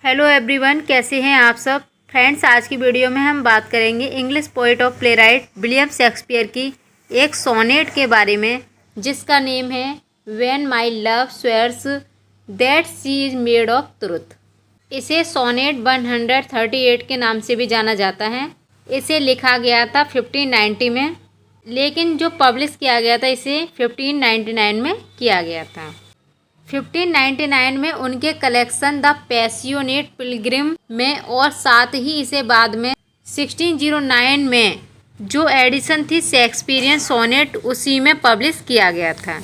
Hello everyone, कैसे हैं आप सब। फ्रेंड्स, आज की वीडियो में हम बात करेंगे इंग्लिश पोएट और प्लेराइट विलियम शेक्सपियर की एक सोनेट के बारे में, जिसका नेम है when my love swears that she is made of truth. इसे सोनेट 138 के नाम से भी जाना जाता है। इसे लिखा गया था 1590 में, लेकिन जो पब्लिश किया गया था इसे 1599 में किया गया था। 1599 में उनके कलेक्शन द पैसियोनेट पिलग्रिम में, और साथ ही इसे बाद में 1609 में जो एडिशन थी शेक्सपियरियन सोनेट, उसी में पब्लिश किया गया था।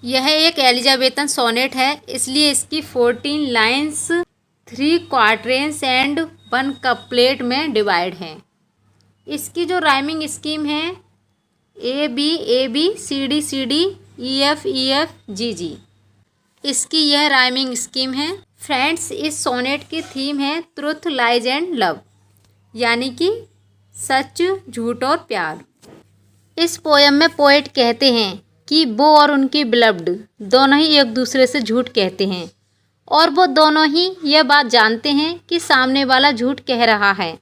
यह एक एलिजाबेथन सोनेट है, इसलिए इसकी 14 लाइन्स 3 क्वार्टेंस एंड 1 कपलेट में डिवाइड है। इसकी जो राइमिंग स्कीम है A B C D E F G G, इसकी यह राइमिंग स्कीम है। फ्रेंड्स, इस सोनेट की थीम है ट्रुथ लाइज एंड लव, यानी कि सच, झूठ और प्यार। इस पोयम में पोएट कहते हैं कि वो और उनकी बिलव्ड दोनों ही एक दूसरे से झूठ कहते हैं, और वो दोनों ही यह बात जानते हैं कि सामने वाला झूठ कह रहा है,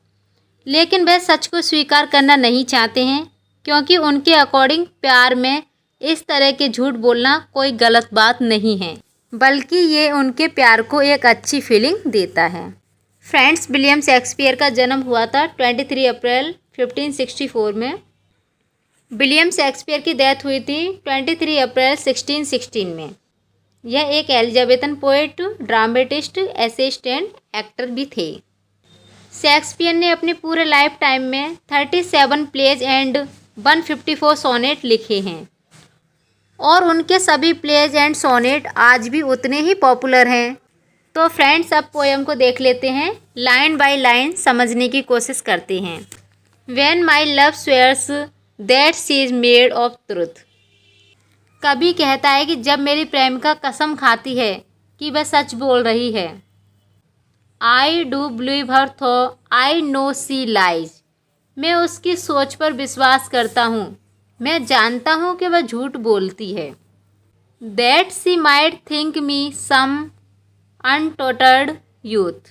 लेकिन वह सच को स्वीकार करना नहीं चाहते हैं, क्योंकि उनके अकॉर्डिंग प्यार में इस तरह के झूठ बोलना कोई गलत बात नहीं है, बल्कि ये उनके प्यार को एक अच्छी फीलिंग देता है। फ्रेंड्स, विलियम शेक्सपियर का जन्म हुआ था 23 अप्रैल 1564 में। विलियम शेक्सपियर की डेथ हुई थी 23 अप्रैल 1616 में। यह एक Elizabethan poet, dramatist, assistant actor भी थे। शेक्सपियर ने अपने पूरे लाइफ टाइम में 37 प्लेज एंड 154 सोनेट लिखे हैं, और उनके सभी प्लेज एंड सोनेट आज भी उतने ही पॉपुलर हैं। तो फ्रेंड्स, अब पोएम को देख लेते हैं, लाइन बाय लाइन समझने की कोशिश करते हैं। When my love swears that she is made of truth. कभी कहता है कि जब मेरी प्रेमिका कसम खाती है कि वह सच बोल रही है। आई डू बिलीव हर थो आई नो सी लाइज। मैं उसकी सोच पर विश्वास करता हूँ, मैं जानता हूँ कि वह झूठ बोलती है। That she might think me some untutored youth.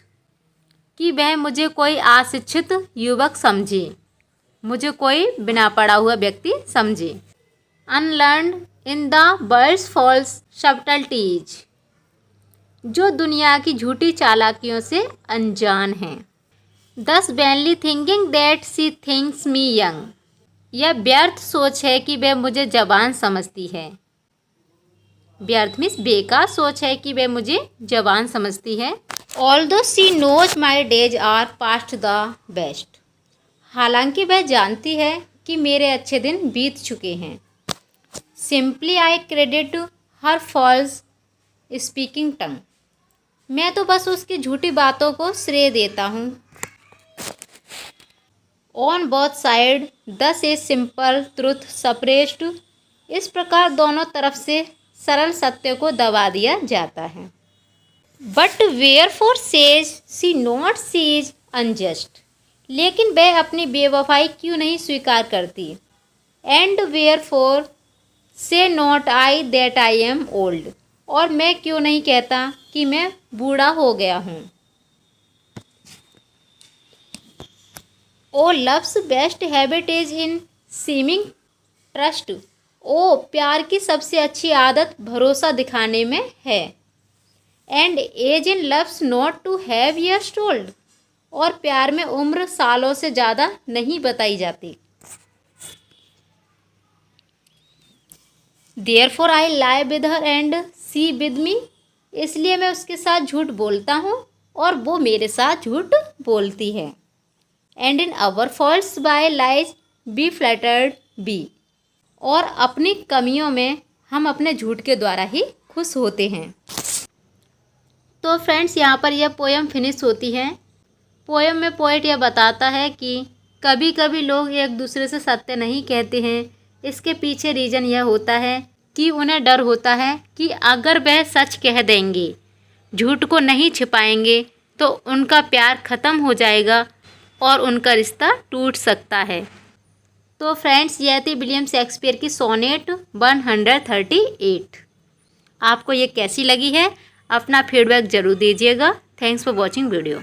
कि वह मुझे कोई अशिक्षित युवक समझे, मुझे कोई बिना पढ़ा हुआ व्यक्ति समझे। Unlearned in the world's false subtleties. जो दुनिया की झूठी चालाकियों से अनजान हैं। Thus vainly thinking that she thinks me young. यह व्यर्थ सोच है कि वह मुझे जवान समझती है। व्यर्थ मीन्स बेकार सोच है कि वह मुझे जवान समझती है। Although she knows my days are past the best. हालांकि वह जानती है कि मेरे अच्छे दिन बीत चुके हैं। Simply I credit her false speaking tongue. मैं तो बस उसकी झूठी बातों को श्रेय देता हूँ। ऑन बोथ साइड दस ए सिंपल ट्रुथ सप्रेस्ड। इस प्रकार दोनों तरफ से सरल सत्य को दबा दिया जाता है। But wherefore says she not she is unjust. लेकिन वह अपनी बेवफाई क्यों नहीं स्वीकार करती। And wherefore say not I that I am old. और मैं क्यों नहीं कहता कि मैं बूढ़ा हो गया हूँ। O love's best habit is in seeming trust. ओ प्यार की सबसे अच्छी आदत भरोसा दिखाने में है। And age in loves not to have years told. और प्यार में उम्र सालों से ज़्यादा नहीं बताई जाती। Therefore I lie with her and she with me. इसलिए मैं उसके साथ झूठ बोलता हूँ और वो मेरे साथ झूठ बोलती है। And in our faults by lies be flattered be. और अपनी कमियों में हम अपने झूठ के द्वारा ही खुश होते हैं। तो फ्रेंड्स, यहाँ पर यह पोएम फिनिश होती है। पोएम में पोएट यह बताता है कि कभी कभी लोग एक दूसरे से सत्य नहीं कहते हैं। इसके पीछे रीज़न यह होता है कि उन्हें डर होता है कि अगर वह सच कह देंगे, झूठ को नहीं छिपाएंगे, तो उनका प्यार ख़त्म हो जाएगा और उनका रिश्ता टूट सकता है। तो फ्रेंड्स, यह थी विलियम शेक्सपियर की सोनेट 138। आपको ये कैसी लगी है, अपना फीडबैक ज़रूर दीजिएगा। Thanks for watching video.